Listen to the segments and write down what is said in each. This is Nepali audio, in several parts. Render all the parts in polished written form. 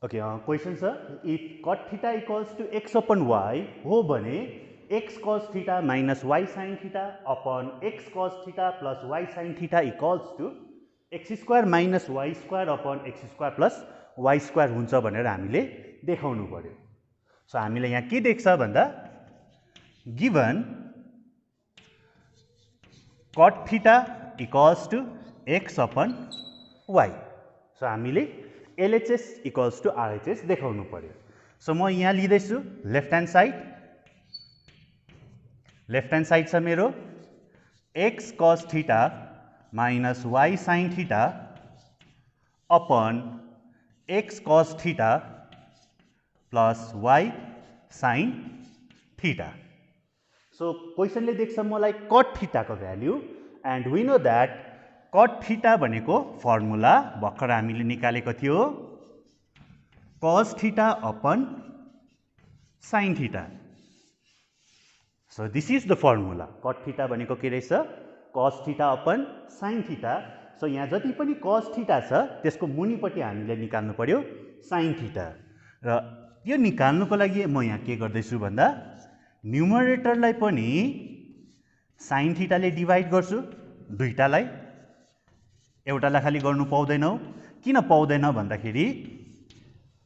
ओके, क्वेसन छ if cot theta equals to x upon y हो भने x cos theta minus y sin theta upon x cos theta plus y sin theta equals to x square minus y square upon x square plus y square हुन्छ भनेर हामीले देखाउनु पर्यो। सो हामीले यहाँ के देख्छ भन्दा given cot theta equals to x upon y। So हामीले LHS इक्वल्स टू RHS देखाउनु पर्यो। सो म यहाँ लिँदैछु लेफ्ट ह्यान्ड साइड छ मेरो x cos theta minus y sin theta upon x cos theta plus y sin theta. So क्वेसनले देख्छ मलाई कट थीटाको value and we know that cot theta भनेको फर्मुला भर्खर हामीले निकालेको थियो cos theta upon sin theta. So this is the formula. Cot theta भनेको के रहेछ cos theta upon sin theta. सो यहाँ जति पनि cos थीटा छ त्यसको मुनिपट्टि हामीले निकाल्नु पर्यो sin थीटा। र यो निकाल्नुको लागि म यहाँ के गर्दैछु भन्दा न्युमरेटरलाई पनि sin थीटाले डिभाइड गर्छु दुईटालाई। एउटालाई खाली गर्नु पाउँदैनौ। किन पाउँदैन भन्दाखेरि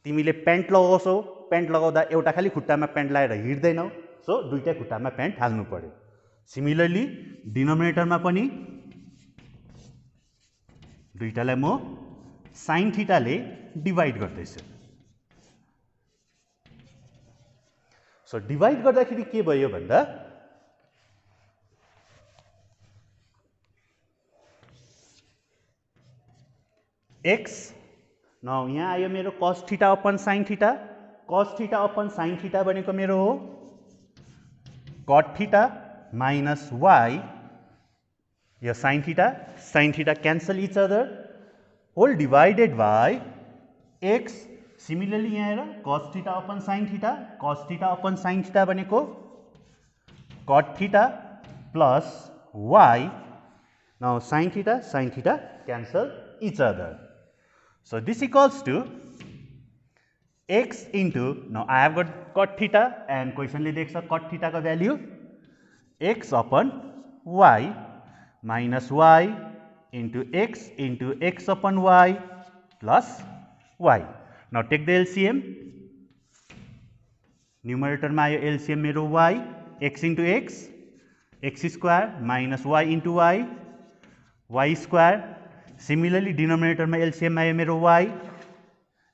तिमीले प्यान्ट लगाउँछौ, प्यान्ट लगाउँदा एउटा खाली खुट्टामा प्यान्ट लगाएर हिँड्दैनौ। सो दुईटै खुट्टामा प्यान्ट हाल्नु पर्यो। सिमिलरली डिनोमिनेटरमा पनि दुईटालाई म sin थीटाले डिभाइड गर्दैछु। सो डिभाइड गर्दाखेरि के भयो भन्दा x नाउ यहाँ आयो मेरो cos theta upon sin theta. cos theta upon sin theta भनेको मेरो हो cot थीटा माइनस y, यो sin theta cancel each other whole divided by x। Similarly यहाँ हेर cos theta upon sin theta, cos theta upon sin theta भनेको cot theta plus y, now sin theta cancel each other. So this equals to x into, now I have got cot theta and question ले देख्छ cot theta का value x upon y minus y into x upon y plus y. Now take the LCM. Numerator में आयो LCM मेरो y, x into x square minus y into y square. Similarly denominator में LCM में आयो मेरो y,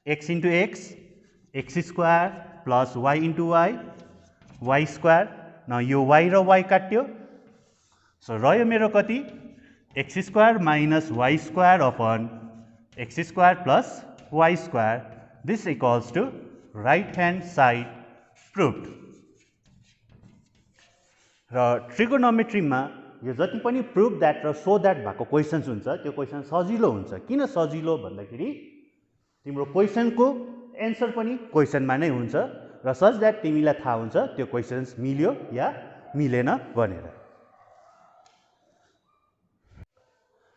x into x square plus y into y square. Now यो y र y काट्यो। सो रह्यो मेरो कति x square minus y square upon x square plus y square. This equals to right hand side proved. र ट्रिगोनोमेट्रीमा यो जति पनि प्रुभ द्याट र सो द्याट भएको क्वेसन्स हुन्छ त्यो क्वेसन सजिलो हुन्छ। किन सजिलो भन्दाखेरि तिम्रो क्वेसनको एन्सर पनि क्वेसनमा नै हुन्छ र सच द्याट तिमीलाई थाहा हुन्छ त्यो क्वेसन्स मिल्यो या मिलेन भनेर।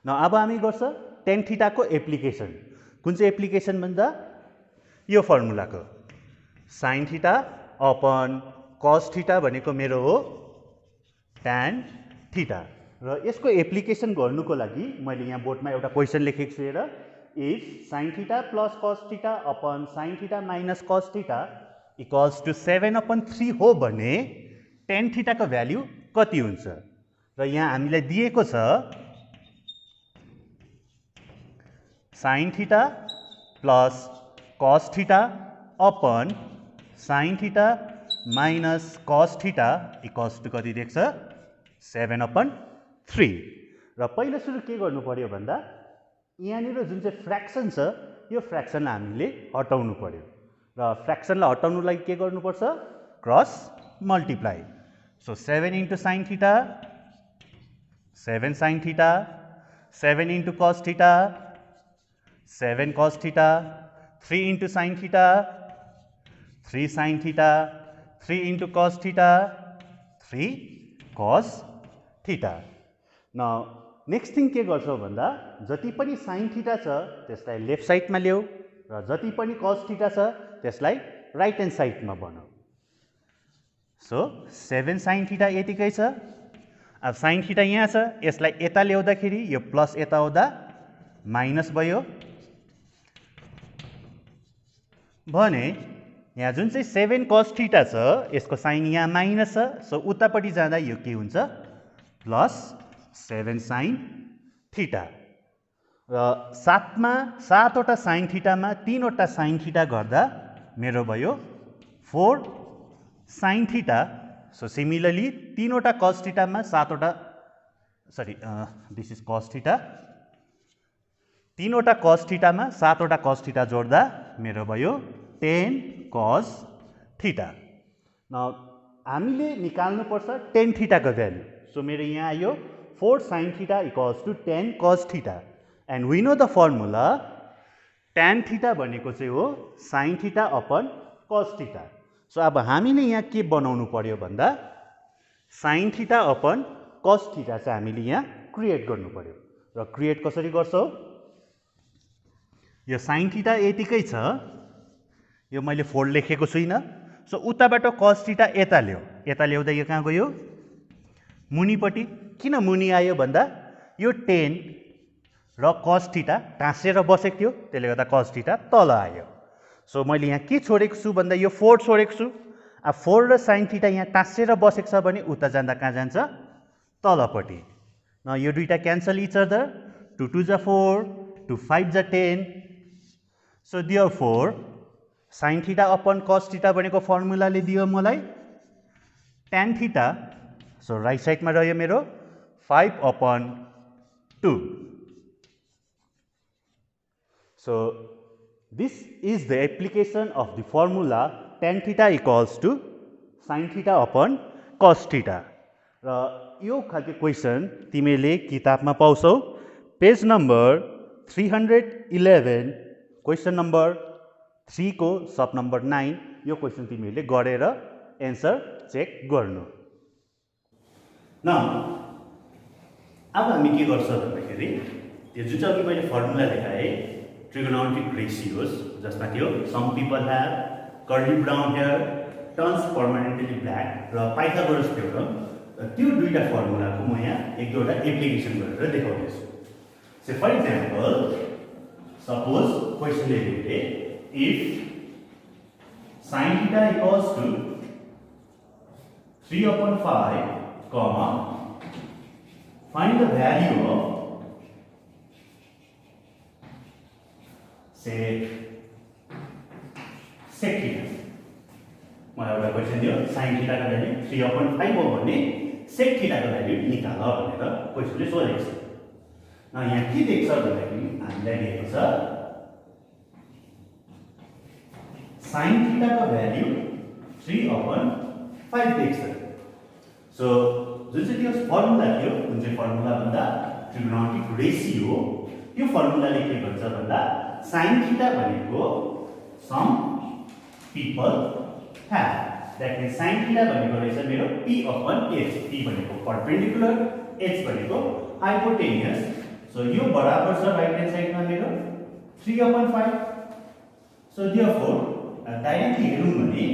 न अब हामी गर्छ टेन थीटाको एप्लिकेसन। कुन चाहिँ एप्लिकेसन भन्दा यो फर्मुलाको sin theta upon cos theta भनेको मेरो हो tan थीटा। र यसको एप्लिकेसन गर्नुको लागि मैले यहाँ बोर्डमा एउटा क्वेसन लेखेको छु हेर। If sin theta plus cos theta upon sin theta minus cos theta equals to 7/3 हो भने tan थीटाको भ्याल्यु कति हुन्छ? र यहाँ हामीलाई दिएको छ sin theta plus cos theta upon sin theta minus cos theta equals to कति देख्छ 7/3। र पहिलो सुरु के गर्नु पर्यो भन्दा यहाँनिर जुन चाहिँ फ्र्याक्सन छ यो फ्र्याक्सनलाई हामीले हटाउनु पर्यो। र फ्र्याक्सनलाई हटाउनु लागि के गर्नुपर्छ cross multiply. So 7 into sin theta 7 sin theta 7 into cos theta 7 cos theta 3 into sin theta 3 sin theta 3 into cos theta 3 cos theta. Now next thing के गर्छौ भन्दा जति पनि साइन थीटा छ त्यसलाई लेफ्ट साइडमा ल्याऊ र जति पनि कस थीटा छ त्यसलाई राइट ह्यान्ड साइडमा बनाऊ। सो 7 साइन थीटा यतिकै छ। अब साइन थीटा यहाँ छ, यसलाई यता ल्याउँदाखेरि यो प्लस यता आउँदा माइनस भयो भने यहाँ जुन चाहिँ 7 cos थीटा छ यसको साइन यहाँ माइनस छ। सो उतापट्टि जाँदा यो के हुन्छ प्लस 7 साइन थीटा र 7 वटा साइन थीटामा 3 वटा साइन थीटा गर्दा मेरो भयो 4 साइन थीटा। सो सिमिलरली 3 वटा cos थीटामा 7 वटा दिस इज cos थीटा, 3 वटा cos थीटामा 7 वटा cos थीटा जोड्दा मेरो भयो 10 cos थीटा। न हामीले निकाल्नु पर्छ tan थीटाको भ्यालु। सो मेरो यहाँ आयो 4 sin theta equals to 10 cos theta and we know the formula tan theta भनेको चाहिँ हो sin theta upon cos theta। So अब हामीले यहाँ के बनाउनु पर्यो भन्दा sin theta upon cos theta चाहिँ हामीले यहाँ क्रिएट गर्नु पर्यो र क्रिएट कसरी गर्छौ यो sin theta यतिकै छ, यो मैले 4 लेखेको छुइनँ। सो उताबाट cos theta यता ल्याउँदा यो कहाँ गयो मुनिपट्टि। किन मुनि आयो भन्दा यो 10 र cos थीटा टाँसेर बसेको थियो त्यसले गर्दा cos थीटा तल आयो। सो मैले यहाँ के छोडेको छु भन्दा यो 4 छोडेको छु। अब 4 र sin थीटा यहाँ टाँसेर बसेको छ भने उता जाँदा कहाँ जान्छ तलपट्टि। न यो दुईटा क्यान्सल इच अदर, 2 2 जा 4, 2 5 जा 10। So therefore sin theta upon cos theta भनेको फर्मुलाले दियो मलाई tan थीटा। सो राइट साइडमा रह्यो मेरो 5/2। So this is the application of the formula tan theta equals to sin theta upon cos theta। र यो खालको क्वेसन तिमीले किताबमा पाउँछौ पेज नम्बर 311 क्वेसन नम्बर 3 को सब नम्बर 9। यो क्वेसन तिमीले गरेर एन्सर चेक गर्नु। न अब हामी के गर्छ भन्दाखेरि त्यो जुन चाहिँ अघि मैले फर्मुला देखाएँ ट्रिगोनोमेट्रिक रेशियोज जसमा थियो some people have curly brown hair turns permanently black र पाइथागोरस थ्योरम, त्यो दुईटा फर्मुलाको म यहाँ एक दुईवटा एप्लिकेसन गरेर देखाउँदैछु। सो फर इक्जाम्पल सपोज क्वेसनले लेखे if sin theta equals to 3/5 comma find the value of say sec theta। मलाई एउटा क्वेसन दियो sin theta को भ्यालु 3/5 हो भने sec theta को भ्यालु निकाल भनेर क्वेसनले सोधेको छ। न यहाँ के देख्छ भन्दाखेरि हामीलाई दिएको छ sin theta को भ्यालु 3/5 देख्छ। सो जुन चाहिँ त्यो फर्मुला थियो जुन चाहिँ फर्मुला भन्दा ट्रिगोनोमेट्रिक रेशियो, त्यो फर्मुलाले के भन्छ भन्दा sin थीटा भनेको some people have, that means sin theta भनेको रहेछ मेरो p/h। p भनेको परपेन्डिकुलर, h भनेको हाइपोटेनियस। सो यो बराबर छ राइट ह्यान्ड साइडमा मेरो 3/5। सो देयरफोर डाइरेक्टली हेरौँ भने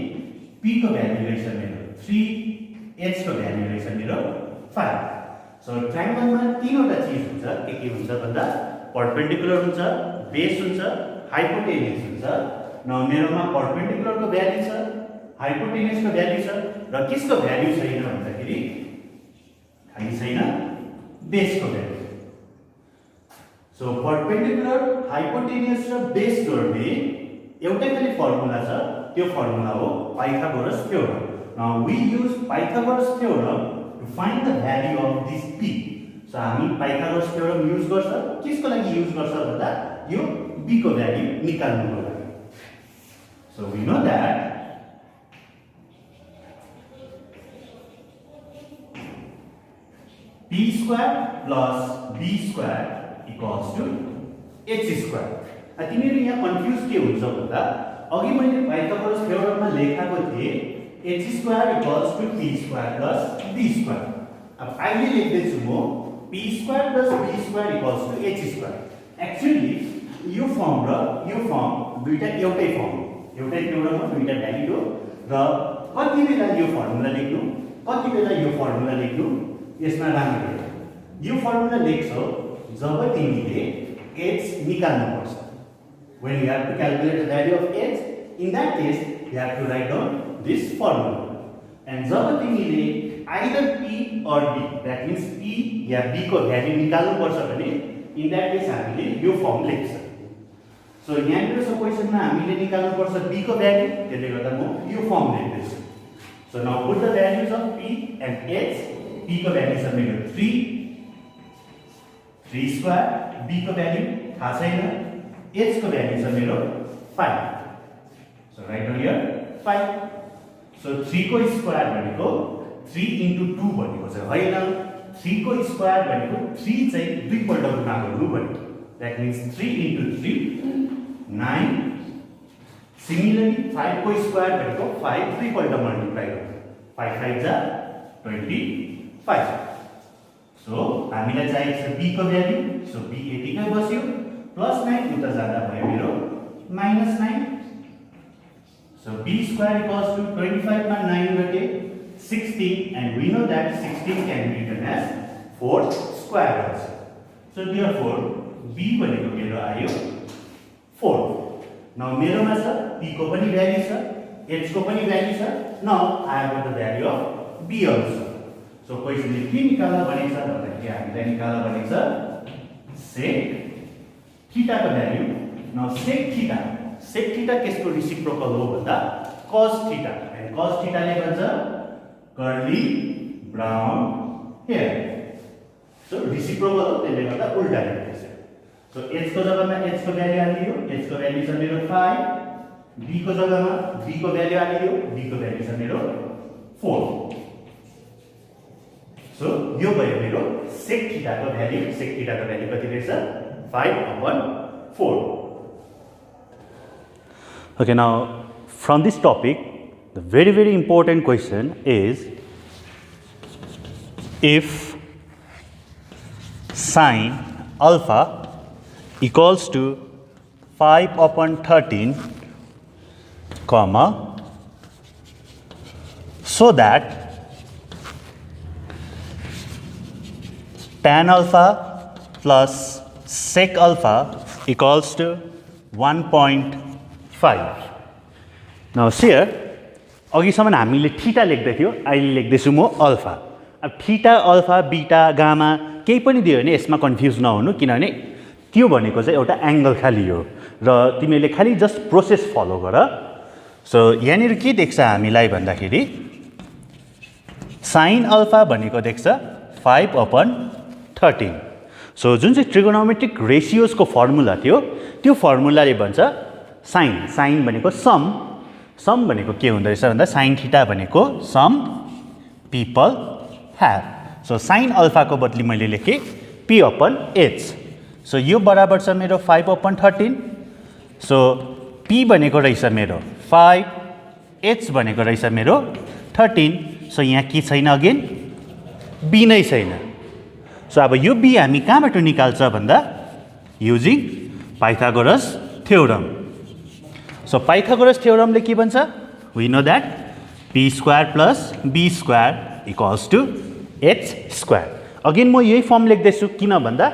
p को भ्यालु रहेछ मेरो 3, h को भ्यालु रहेछ मेरो 5। सो ट्रायंगलमा तीनवटा चीज हुन्छ, के हुन्छ भन्दा परपेन्डिकुलर हुन्छ, बेस हुन्छ, हाइपोटेनियस हुन्छ। न मेरोमा परपेन्डिकुलरको भ्यालु छ, हाइपोटेनियसको भ्यालु छ र किसको भ्यालु छैन भन्दाखेरि खाली छैन बेसको भ्यालु। सो परपेन्डिकुलर, हाइपोटेनियस र बेस जोड्ने एउटै खाली फर्मुला छ, त्यो फर्मुला हो Pythagoras theorem. Now we use Pythagoras theorem to find the value of this p। So हामी Pythagoras theorem use गर्छ, किसको लागि यूज गर्छ भन्दा यो b को भ्यालु निकाल्नुको लागि। So we know that p square plus b square equals to h square। तिमीहरु यहाँ कन्फ्युज के हुन्छ भन्दा अघि मैले पाइथागोरस थ्योरममा लेखाको थिए h square equals to p square plus b square। अब अहिले लेख्दैछु म p square plus b square equals to h square. Actually यो फर्म र यो फर्म दुईटा एउटै फर्म हो, एउटै न्युमरमा दुईटा भ्यालु हो र कति बेला यो फर्मुला लेख्नु कति बेला यो फर्मुला लेख्नु यसमा राम्ररी यो फर्मुला लेख्छौ जब तिमीले h निकाल्नु पर्छ. When you have to calculate the value of h, in that case you have to write down this formula. And जब तिमीले either p or b, that means p yeah b को भ्यालु निकाल्नु पर्छ भने in that case हामीले यो फर्म लेख्छ. So यहाँनिर सो क्वेशनमा हामीले निकाल्नु पर्छ b को भ्यालु, त्यसले गर्दा म यो फर्म लेख्दैछु. So now put the values of p and h. p को भ्यालु छ मेरो 3 square, b को भ्यालु थाहा छैन, h को भ्यालु छ मेरो 5. So write down here 5. So 3 को स्क्वायर भनेको 3 into 2 भनेको चाहिँ होइन, 3 को स्क्वायर भनेको 3 चाहिँ दुई पल्ट गुणा गर्नु भनेको. That means 3 into 3 9. Similarly 5 को स्क्वायर भनेको 5 दुई पल्ट मल्टिप्लाई गर्नु. 5 5 जा 25. So हामीलाई चाहिएको छ b को भ्यालु. So b यतिकै बस्यो, प्लस 9 उता जाँदा भयो मेरो minus 9. So b square equals to 25 मा 9 गटे 16, and we know that 16 can be written as 4 square also. So therefore b भनेको मेरो आयो 4. Now मेरोमा छ p को पनि भ्यालु छ, h को पनि भ्यालु छ. Now I have got the value of b also. So क्वेशनले के निकाल्न भनेको छ भन्दाखेरि हामीले निकाल्न भनेको छ sec थीटा को भ्यालु. Now sec थीटा केसको रेसिप्रोकल हो भन्दा cos theta, and cos theta ले भन्छ curly brown hair. So reciprocal हो, त्यसले गर्दा उल्टा लेख्दैछ. So h को जग्गामा h को भ्यालु हालिदियो, h को भ्यालु छ मेरो 5. b को जग्गामा b को भ्यालु हालिदियो, b को भ्यालु छ मेरो 4. So यो भयो मेरो sec थीटा को भ्यालु. sec थीटा को भ्यालु कति रहेछ 5/4. Okay, now from this topic the very important question is, if sin alpha equals to 5/13 comma, so that tan alpha plus sec alpha equals to 1.5. Now here अघिसम्म हामीले थीटा लेख्दै थियो, अहिले लेख्दैछु म अल्फा. अब थीटा अल्फा बीटा गामा केही पनि दियो भने यसमा कन्फ्युज नहुनु, किनभने त्यो भनेको चाहिँ एउटा एंगल खाली हो र तिमीले खाली जस्ट प्रोसेस फलो गर. सो यहाँनिर के देख्छ हामीलाई भन्दाखेरि sin अल्फा भनेको देख्छ 5/13. सो जुन चाहिँ ट्रिगोनोमेट्रिक रेशियोज को फर्मुला थियो त्यो फर्मुलाले भन्छ sin भनेको सम भनेको के हुँदो रहेछ भन्दा sin थीटा भनेको some people have. So sin alpha को बदली मैले लेखे p/h. सो यो बराबर छ मेरो 5/13. सो p भनेको रहेछ मेरो 5, h भनेको रहेछ मेरो 13. सो यहाँ के छैन, अगेन b नै छैन. सो अब यो b हामी कहाँबाट निकाल्छ भन्दा using Pythagoras theorem. So Pythagoras थ्योरमले के भन्छ, we know that p square plus b square equals to h square. Again म यही फर्म लेख्दैछु, किन भन्दा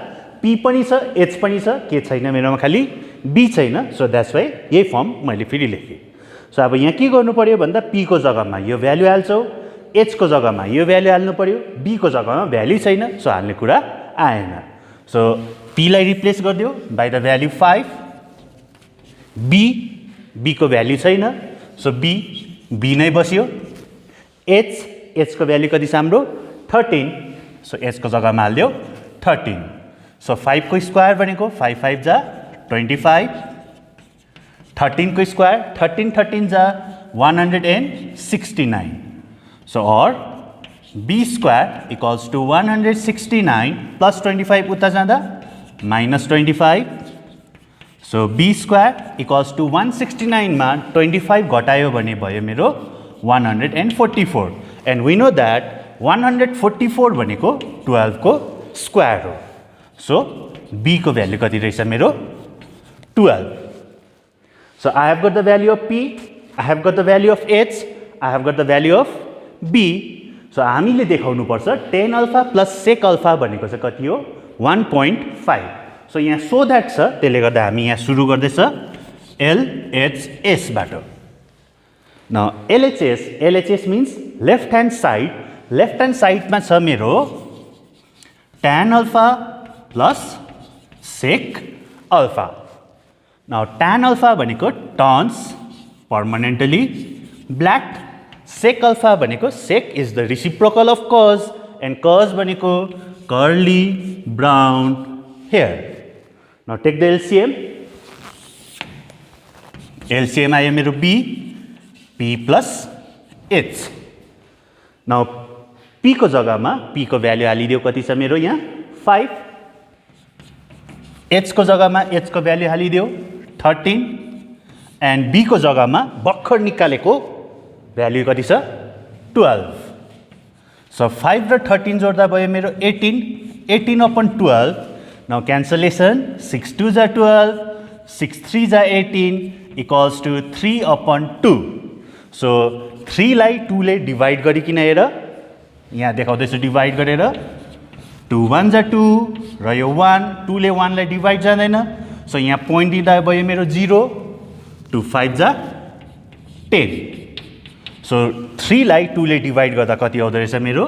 p पनि छ h पनि छ, के छैन मेरोमा खाली b छैन. सो द्याट्स वाइ यही फर्म मैले फेरि लेखेँ. सो अब यहाँ के गर्नु पर्यो भन्दा p को जग्गामा यो भ्यालु हाल्छौ, h को जग्गामा यो भ्यालु हाल्नु पर्यो, b को जग्गामा भ्यालु छैन, सो हाल्ने कुरा आएन. सो p लाई रिप्लेस गरिदियो बाइ द भ्यालु 5. b को भ्यालु छैन, सो b नै बस्यो. h को भ्यालु कति छ हाम्रो 13. सो h को जग्गामा हाल्दियो 13. सो 5 को स्क्वायर भनेको 5 5 जा 25. 13 को स्क्वायर 13 जा 169. So or b square equals to 169 plus 25 उता जाँदा minus 25. So b square equals to 169 मा 25 घटायो भने भयो मेरो 144. And we know that 144 भनेको 12 को स्क्वायर हो। सो b को भ्यालु कति रहेछ मेरो 12। So I have got the value of p, I have got the value of h, I have got the value of b. So हामीले देखाउनु पर्छ tan alpha plus sec alpha भनेको चाहिँ कति हो 1.5. सो यहाँ सो द्याट छ, त्यसले गर्दा हामी यहाँ सुरु गर्दैछ LHS बाट। Now LHS means left hand side मा छ मेरो tan alpha plus sec alpha. Now tan alpha भनेको turns permanently black, sec alpha भनेको sec is the reciprocal of cos and cos भनेको curly brown hair. Now take the LCM. LCM आयो मेरो p plus h. Now p को जग्गामा p को भ्यालु हालिदियो कति छ मेरो यहाँ 5, h को जग्गामा h को भ्यालु हालिदियो 13 and b को जग्गामा भर्खर निकालेको भ्यालु कति छ 12. So 5 र 13 जोड्दा भयो मेरो 18 upon 12. Now cancellation 6 2s are 12, 6 3s are 18 equals to 3 upon 2. So 3 लाई 2 ले डिवाइड गरिकन हेर यहाँ देखाउँदैछु डिवाइड गरेर 2 1s are 2 र यो 1 2 ले 1 लाई डिवाइड जाँदैन। सो यहाँ पोइन्ट दिँदा भयो मेरो 0, 2 5s are 10. सो 3 लाई 2 ले डिवाइड गर्दा कति आउँदो रहेछ मेरो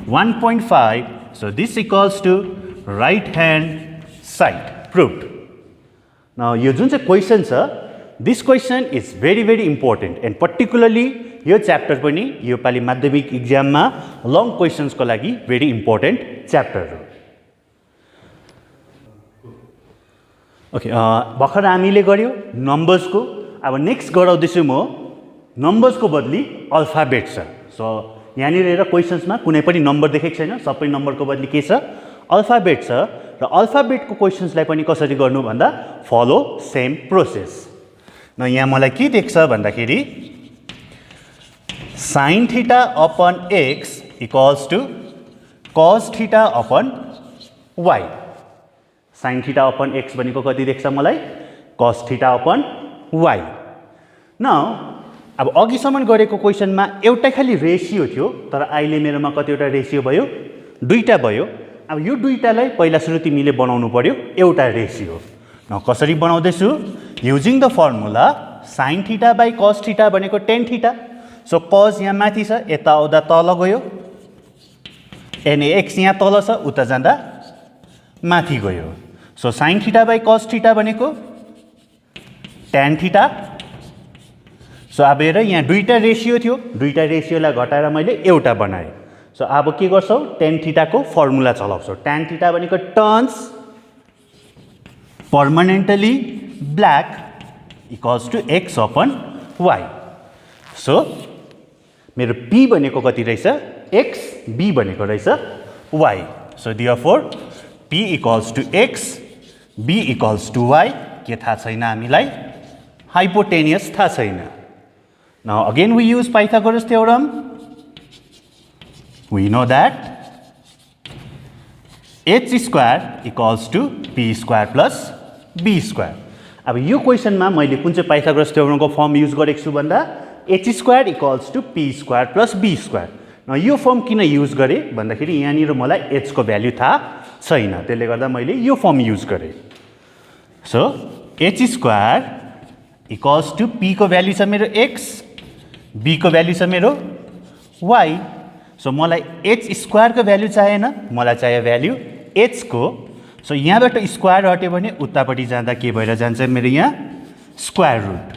1.5. So this equals to right hand side proved. Now यो जुन चाहिँ क्वेसन छ this question is very very important and particularly यो च्याप्टर पनि यो पालि माध्यमिक इक्जाममा लङ क्वेसन्सको लागि भेरी इम्पोर्टेन्ट च्याप्टर हो। ओके भर्खर हामीले गर्यो नम्बर्सको, अब नेक्स्ट गराउँदैछु म नम्बर्सको बदली अल्फाबेट छ। सो यहाँनिर हेर क्वेसन्समा कुनै पनि नम्बर देखेको छैन, सबै नम्बरको बदली के छ अल्फाबेट छ र अल्फाबेटको क्वेसन्सलाई पनि कसरी गर्नु भन्दा फलो सेम प्रोसेस। न यहाँ मलाई के देख्छ भन्दाखेरि sin theta upon x equals to cos theta upon y। sin theta upon x भनेको कति देख्छ मलाई cos theta upon y। Now अब अघिसम्म गरेको क्वेसनमा एउटै खाली रेसियो थियो, तर अहिले मेरोमा कतिवटा रेसियो भयो दुईटा भयो। अब यो दुईटालाई पहिला सुरु तिमीले बनाउनु पर्यो एउटा रेसियो। न कसरी बनाउँदैछु using the formula sin theta by cos theta भनेको tan थीटा। सो cos यहाँ माथि छ यता आउँदा तल गयो एन्ड x यहाँ तल छ उता जाँदा माथि गयो। So sin theta by cos theta भनेको tan थीटा। सो अब हेर यहाँ दुईटा रेसियो थियो, दुईटा रेसियोलाई घटाएर मैले एउटा बनाएँ। सो अब के गर्छौ tan थीटाको फर्मुला चलाउँछौ। tan थीटा भनेको turns permanently black equals to x upon y। So मेरो p भनेको कति रहेछ x, b भनेको रहेछ y। So therefore p equals to x, b equals to y। के थाहा छैन हामीलाई हाइपोटेनियस थाहा छैन। Now again we use Pythagoras theorem. We know that h square equals to p square plus b square. अब यो क्वेसनमा मैले कुन चाहिँ पाइथागोरस थ्योरमको फर्म युज गरेको छु भन्दा h square equals to p square plus b square. न यो फर्म किन युज गरेँ भन्दाखेरि यहाँनिर मलाई h को भ्यालु थाहा छैन, त्यसले गर्दा मैले यो फर्म युज गरेँ। So h square equals to p को भ्यालु छ मेरो x, b को भ्यालु छ मेरो y। सो मलाई h स्क्वायर को भ्यालु चाहिएन, मलाई चाहियो भ्यालु h को। सो यहाँबाट स्क्वायर हट्यो भने उतापट्टि जाँदा के भएर जान्छ मेरो यहाँ स्क्वायर रुट।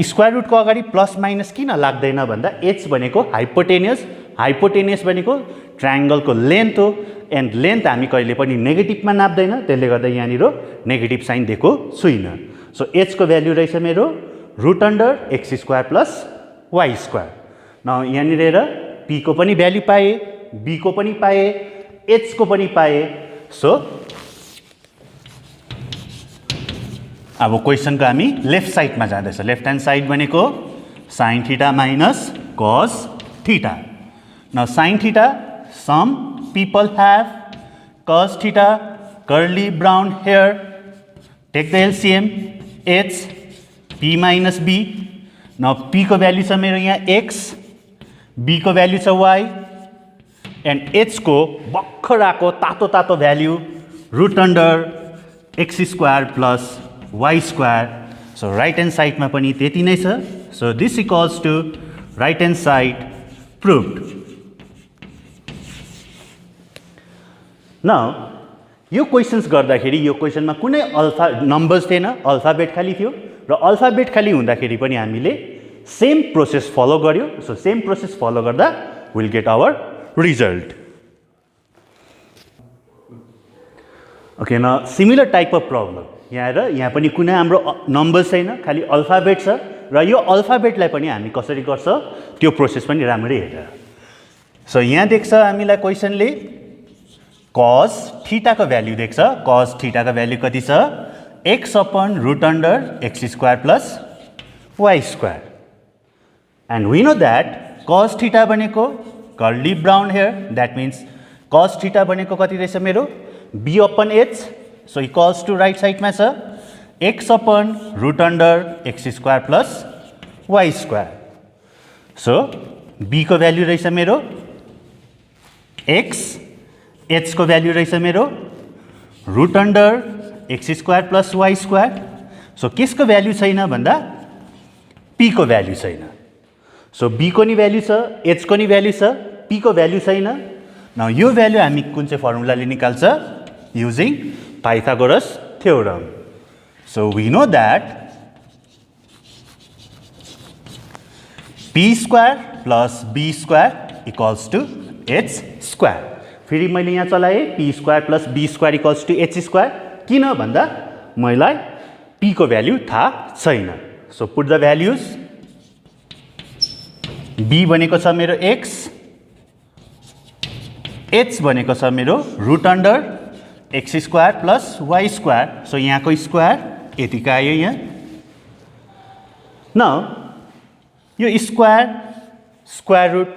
स्क्वायर रुटको अगाडि प्लस माइनस किन लाग्दैन भन्दा h भनेको हाइपोटेनियस, हाइपोटेनियस भनेको ट्रायंगलको लेन्थ हो एन्ड लेन्थ हामी कहिले पनि नेगेटिभमा नाप्दैन, त्यसले गर्दा यहाँनिर नेगेटिभ साइन दिएको छुइनँ। सो h को भ्यालु रहेछ मेरो root under x square plus y square. न यहाँनिर हेर p को पनि भ्यालु पाएँ, b को पनि पाएँ, h को पनि पाएँ। सो अब क्वेसनको हामी लेफ्ट साइडमा जाँदैछ। लेफ्ट ह्यान्ड साइड भनेको sin theta minus cos theta. न sin theta some people have cos theta, curly brown hair, take the LCM, h, p minus b. Now p को value छ मेरो यहाँ x, b को value छ y, and h को भर्खर आको तातो तातो value root under x square plus y square. So right hand side मा पनि त्यति नै छ. So this equals to right hand side proved. Now यो क्वेशन्स गर्दाखेरि यो क्वेशनमा कुनै अल्फा नम्बर्स थिएन, अल्फाबेट खाली थियो र अल्फाबेट खाली हुँदाखेरि पनि हामीले सेम प्रोसेस फलो गर्यो. सो सेम प्रोसेस फलो गर्दा will get our result. Okay, न सिमिलर टाइप अफ प्रब्लम यहाँ आएर यहाँ पनि कुनै हाम्रो नम्बर्स छैन, खाली अल्फाबेट छ र यो अल्फाबेटलाई पनि हामी कसरी गर्छ त्यो प्रोसेस पनि राम्ररी हेरेर. सो यहाँ देख्छ हामीलाई क्वेशनले cos थीटा को भ्याल्यु देख्छ. cos थीटा को भ्याल्यु कति छ? x upon root under x square plus y square. And we know that cos theta बनेको curly brown hair, that means cos theta बनेको कति रहेछ मेरो b upon h. So equals to right side में छ x upon root under x square plus y square. So b को भ्याल्यु रहेछ मेरो x, h को भ्याल्यु रहेछ मेरो root under x square plus y square. So किसको भ्याल्यु छैन भन्दा p को भ्याल्यु छैन. सो b को नि भ्याल्यु छ, h को नि भ्याल्यु छ, p को भ्याल्यु छैन. नाउ यो भ्याल्यु हामी कुन चाहिँ फर्मुलाले निकाल्छ? Using Pythagoras theorem. So we know that p square plus b square equals to h square. फेरि मैले यहाँ चलाएँ p square plus b square equals to h square. किन भन्दा मलाई p को भ्याल्यु थाहा छैन. So put the values. b भनेको छ मेरो x, h भनेको छ मेरो root under x square plus y square. So यहाँको स्क्वायर यतिको आयो यहाँ. नाउ यो square square root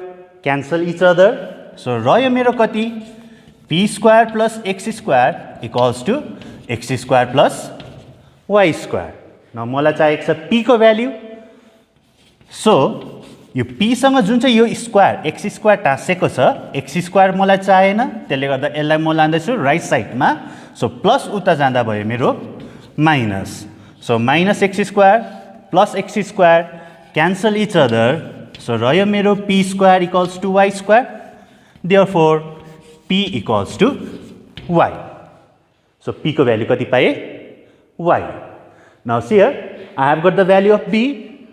cancel each other. So रह्यो मेरो कति? p square plus x square equals to x square plus y square. न मलाई चाहिएको छ p को भ्याल्यु. सो यो p सँग जुन चाहिँ यो स्क्वायर x स्क्वायर टाँसेको छ, x स्क्वायर मलाई चाहिएन, त्यसले गर्दा यसलाई म लाँदैछु राइट साइडमा. सो प्लस उता जाँदा भयो मेरो minus. So minus x square plus x square cancel each other. So रह्यो मेरो p square equals to y square. Therefore, p equals to y. So p को value कति पाए? y. Now see here, I have got the value of b,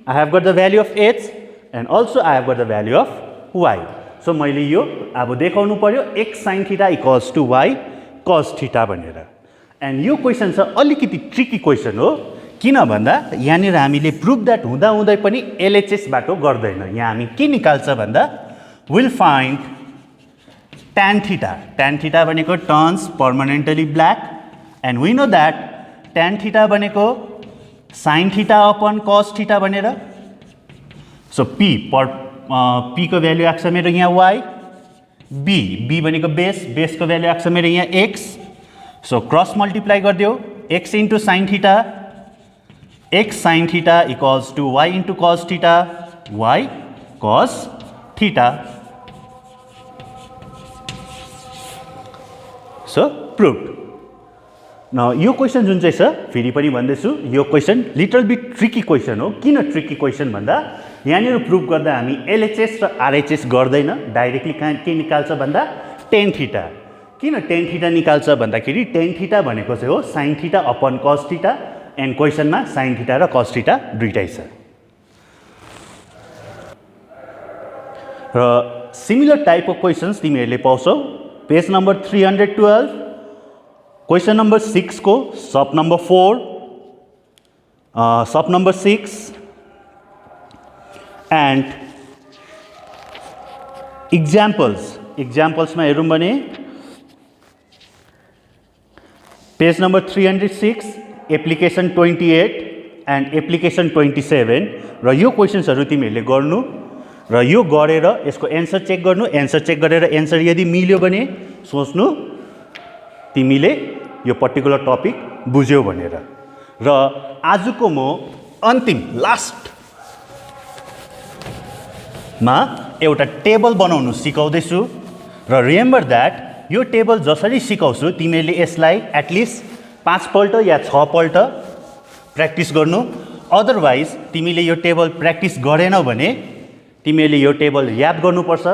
I have got the value of h, and also I have got the value of y. So मैले यो अब देखाउनु पर्यो x sin theta equals to y cos theta भनेर. And यो क्वेशन छ अलिकति ट्रिकी क्वेशन हो. किन भन्दा यहाँनिर हामीले प्रुभ दैट हुँदा हुँदै पनि LHS बाटो गर्दैन. यहाँ हामी के निकाल्छ भन्दा will find tan theta. tan theta भनेको turns permanently black. And we know that tan theta भनेको sin theta upon cos theta भनेर. सो p को भ्याल्यु आएको छ मेरो यहाँ y, b भनेको बेस को भ्याल्यु आएको छ मेरो यहाँ x. सो क्रस मल्टिप्लाई गरिदियो x into sin theta, x sin theta equals to y into cos theta, y cos theta. So proved. न यो क्वेशन जुन चाहिँ छ फेरि पनि भन्दैछु यो question little beet tricky question हो. किन ट्रिकी क्वेशन भन्दा यहाँनिर प्रुभ गर्दा हामी LHS र RHS गर्दैन, डाइरेक्टली के निकाल्छ भन्दा tan थीटा. किन tan थीटा निकाल्छ भन्दाखेरि tan थीटा भनेको चाहिँ हो sin theta upon cos theta. And क्वेशनमा sin थीटा र cos थीटा दुईटै छ. र सिमिलर टाइप अफ क्वेशन्स तिमीहरूले पाउँछौ पेज नंबर 312, क्वेश्चन नंबर 6 को sub number 4, sub number 6 and examples में हेरौँ भने page number 306, application 28 and application 27 र यो क्वेशन्सहरु तिमीहरूले गर्नु र यो गरेर यसको एन्सर चेक गर्नु. एन्सर चेक गरेर एन्सर यदि मिल्यो भने सोच्नु तिमीले यो पर्टिकुलर टपिक बुझ्यौ भनेर। र आजको म अन्तिम लास्टमा एउटा टेबल बनाउनु सिकाउँदैछु र रिमेम्बर दैट यो टेबल जसरी सिकाउँछु तिमीले यसलाई एटलिस्ट 5 पल्ट या 6 पल्ट प्र्याक्टिस गर्नु। अदरवाइज तिमीले यो टेबल प्र्याक्टिस गरेनौ भने तिमीले यो टेबल याद गर्नुपर्छ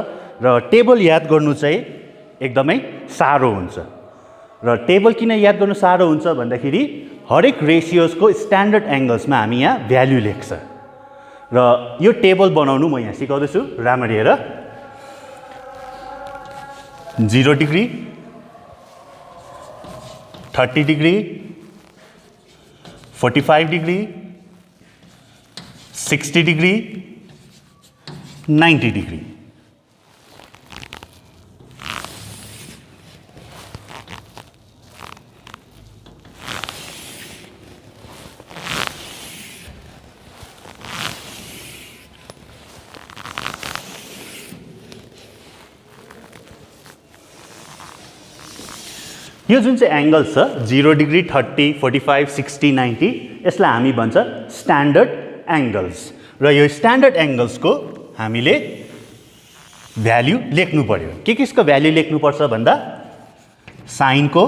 र टेबल याद गर्नु चाहिँ एकदमै साह्रो हुन्छ। र टेबल किन याद गर्नु साह्रो हुन्छ भन्दाखेरि हरेक रेशियोजको स्ट्यान्डर्ड एंगल्समा हामी यहाँ भ्यालु लेख्छ र यो टेबल बनाउनु म यहाँ सिकाउँदैछु। राम्ररी हेर। 0 degree, 30 degree, 45 degree, 60 degree, 90 degree. यो जुन चाहिँ एंगल छ 0 डिग्री, 30, 45, 60, 90 यसलाई हामी भन्छ स्ट्यान्डर्ड एंगल्स। र यो स्ट्यान्डर्ड एंगल्सको हामीले भ्यालु लेख्नु पर्यो। के कसको भ्यालु लेख्नु पर्छ भन्दा साइन को,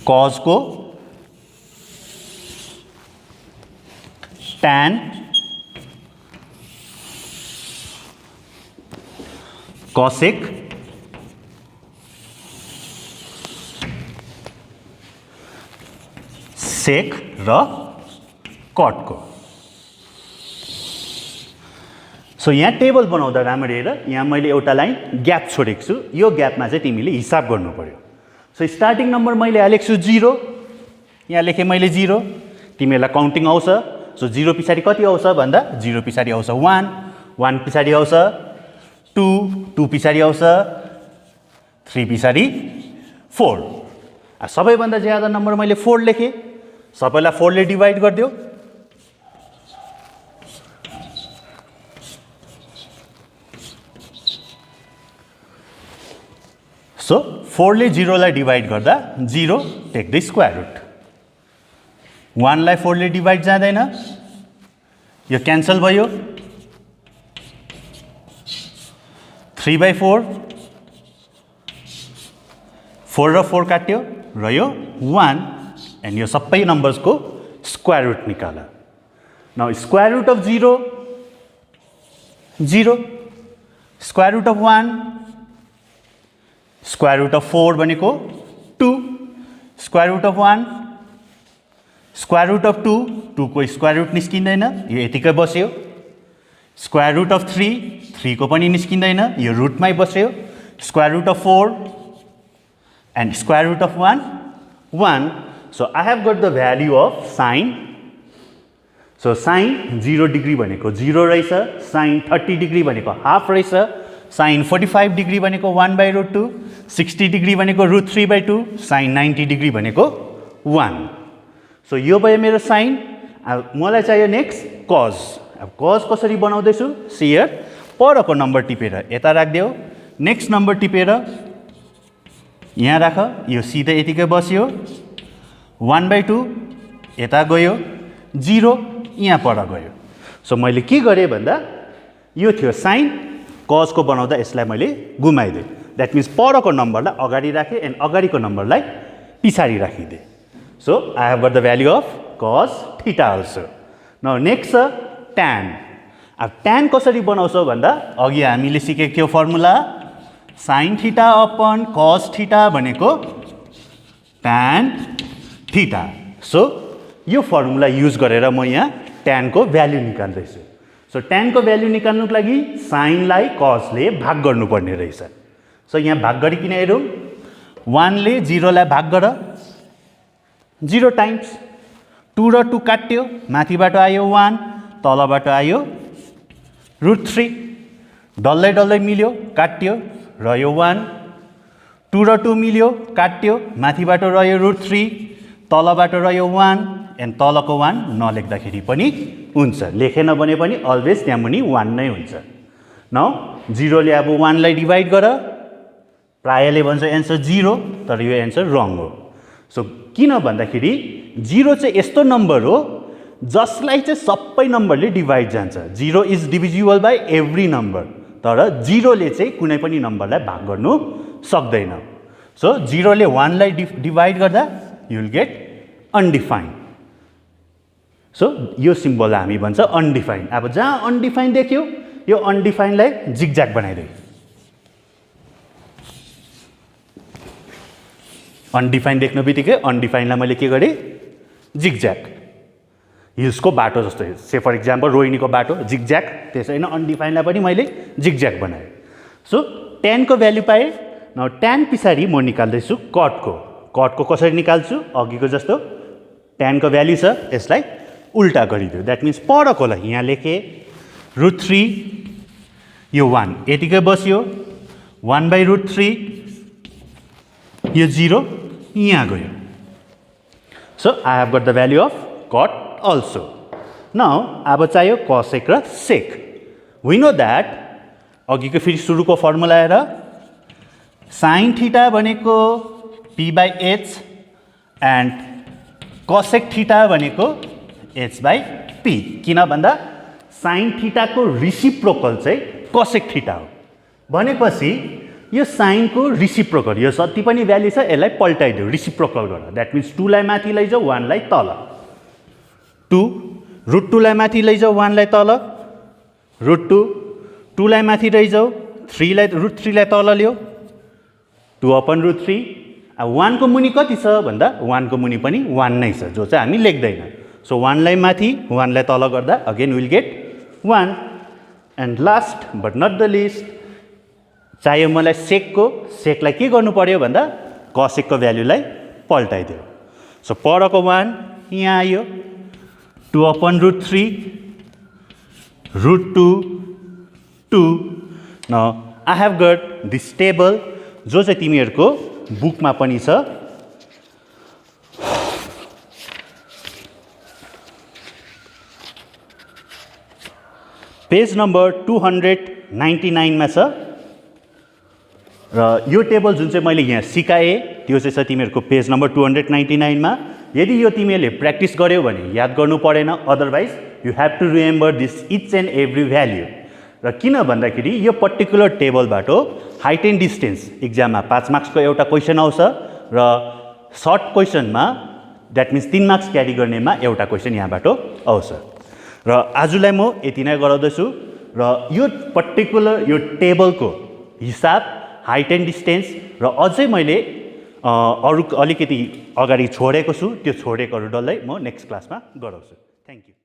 कॉस को, tan, कॉसेक, सेक र कट को। सो यहाँ टेबल बनाउँदा राम्ररी हेर। यहाँ मैले एउटा लाइन ग्याप छोडेको छु। यो ग्यापमा चाहिँ तिमीले हिसाब गर्नु पर्यो। सो स्टार्टिङ नम्बर मैले हालेको छु 0, यहाँ लेखेँ मैले 0। तिमीलाई काउन्टिङ आउँछ। सो 0 पछाडि कति आउँछ भन्दा 0 पछाडि आउँछ 1, 1 पछाडि आउँछ 2, 2 पछाडि आउँछ 3, पछाडि 4। सबैभन्दा ज्यादा नम्बर मैले 4 लेखेँ। सबैलाई 4 ले डिवाइड गरिदियो। सो 4 ले 0 लाई डिवाइड गर्दा 0 टेक द स्क्वायर रुट। 1 लाई 4 ले डिवाइड जाँदैन, यो क्यान्सल भयो। 3/4, 4 र 4 काट्यो र यो 1 एंड यो सबै नंबर्स को स्क्वायर रूट निकाल। Now square root of 0, 0, square root of 1, square root of 4 भनेको 2, square root of 1, square root of 2, 2 को स्क्वायर रूट निस्किँदैन, यो यतिकै बस्यो। स्क्वायर रूट अफ 3, 3 को पनि निस्किँदैन, यो रुटमै बस्यो। Square root of 4 and square root of 1, 1। So I have got the value of sine. So sine 0 degree भनेको 0 रहेछ, sine 30 डिग्री भनेको हाफ रहेछ, sine 45 डिग्री भनेको 1/√2, 60 डिग्री भनेको √3/2, sine 90 डिग्री भनेको 1। सो यो भयो मेरो साइन। अब मलाई चाहियो नेक्स्ट कज। अब कज कसरी बनाउँदैछु सी हियर। परको नम्बर टिपेर यता राख्दियो, नेक्स्ट नम्बर टिपेर यहाँ राख, यो सिधै यतिकै बस्यो। 1/2 यता गयो, 0 यहाँ पर गयो। सो मैले के गरेँ भन्दा यो थियो साइन, कजको बनाउँदा यसलाई मैले घुमाइदिएँ। द्याट मिन्स परको नम्बरलाई अगाडि राखेँ एन्ड अगाडिको नम्बरलाई पछाडि राखिदिएँ। So I have got the value of cos theta also. Now next छ tan। अब tan कसरी बनाउँछौ भन्दा अघि हामीले सिकेको थियो formula sin theta upon cos theta भनेको tan थीटा। सो यो फर्मुला युज गरेर म यहाँ tan को भ्यालु निकाल्दैछु। सो tan को भ्यालु निकाल्नुको लागि sin लाई cos ले भाग गर्नुपर्ने रहेछ। सो यहाँ भाग गरिकन हेरौँ, 1 ले 0 लाई भाग गर, 0 टाइम्स 2 र 2 काट्यो, माथिबाट आयो 1, तलबाट आयो √3, डल्लै डल्लै मिल्यो, काट्यो, रह्यो 1, 2 र 2 मिल्यो, काट्यो, माथिबाट रह्यो √3, तलबाट रह्यो 1 एन्ड तलको 1 नलेख्दाखेरि पनि हुन्छ, लेखेन भने पनि अलवेज त्यहाँ मुनि 1 नै हुन्छ। नाउ 0 ले अब 1 लाई डिवाइड गर, प्रायःले भन्छ एन्सर 0, तर यो एन्सर रङ हो। सो किन भन्दाखेरि 0 चाहिँ यस्तो नम्बर हो जसलाई चाहिँ सबै नम्बरले डिभाइड जान्छ। 0 is divisible by every number, तर 0 ले चाहिँ कुनै पनि नम्बरलाई भाग गर्नु सक्दैन। सो 0 ले 1 लाई डिभाइड गर्दा you will get undefined. So यो सिम्बल हामी भन्छ अनडिफाइन्ड। अब जहाँ अनडिफाइन्ड देख्यो यो अनडिफाइन्डलाई जिगज्याग बनाइदियो। अनडिफाइन्ड देख्नु बित्तिकै अनडिफाइन्डलाई मैले के गरेँ जिगज्याग, हिल्सको बाटो जस्तो। से फर इक्जाम्पल रोहिणीको बाटो जिगज्याग, त्यसै होइन अनडिफाइन्डलाई पनि मैले जिगज्याग बनाएँ। सो tan को भ्यालु पाएँ। न tan पछाडि म निकाल्दैछु कटको कसरी निकाल्छु अघिको जस्तो। tan को भ्यालु छ यसलाई उल्टा गरिदियो, द्याट मिन्स परकोलाई यहाँ लेखेँ √3 यो 1 यतिकै बस्यो 1/√3 यो 0 यहाँ गयो। So I have got the value of cot also. Now अब चाहियो कसेक र सेक। वी नो द्याट अघिको फेरि सुरुको फर्मुला आएर साइन थीटा भनेको p/h एन्ड कसेक थीटा भनेको h/p। किन भन्दा साइन थीटाको रिसिप्रोकल चाहिँ कसेक थीटा हो भनेपछि यो साइनको रिसिप्रोकल यो जति पनि भ्यालु छ यसलाई पल्टाइदियो रिसिप्रोकल गरेर। द्याट मिन्स 2 लाई माथि लैजाऊ 1 लाई तल, 2 √2 लाई माथि लैजाऊ 1 लाई तल, √2 2 लाई माथि लैजाऊ 3 लाई √3 लाई तल ल्याऊ 2/√3। अब 1 को मुनि कति छ भन्दा 1 को मुनि पनि 1 नै छ जो चाहिँ हामी लेख्दैन। सो 1 लाई माथि 1 लाई तल गर्दा again will get 1। And last but not the least चाहियो मलाई सेकलाई के गर्नु पर्यो भन्दा कसेकको भ्यालुलाई पल्टाइदियो। सो परको 1 यहाँ आयो 2/√3 √2 2। न I have got this table जो चाहिँ तिमीहरूको बुकमा पनि छ। पेज नम्बर 299 मा छ र यो टेबल जुन चाहिँ मैले यहाँ सिकाएँ त्यो चाहिँ छ तिमीहरूको पेज नम्बर 299 मा। यदि यो तिमीहरूले प्र्याक्टिस गर्यौ भने याद गर्नु परेन, otherwise you have to remember this each and every value. र किन भन्दाखेरि यो पर्टिकुलर टेबलबाट हाइट एन्ड डिस्टेन्स इक्जाममा 5 मार्क्सको एउटा क्वेसन आउँछ र सर्ट क्वेसनमा द्याट मिन्स 3 मार्क्स क्यारी गर्नेमा एउटा क्वेसन यहाँबाट आउँछ। र आजलाई म यति नै गराउँदैछु र यो पर्टिकुलर यो टेबलको हिसाब हाइट एन्ड डिस्टेन्स र अझै मैले अरू अलिकति अगाडि छोडेको छु त्यो छोडेकोहरू डल्लै म नेक्स्ट क्लासमा गराउँछु। Thank you.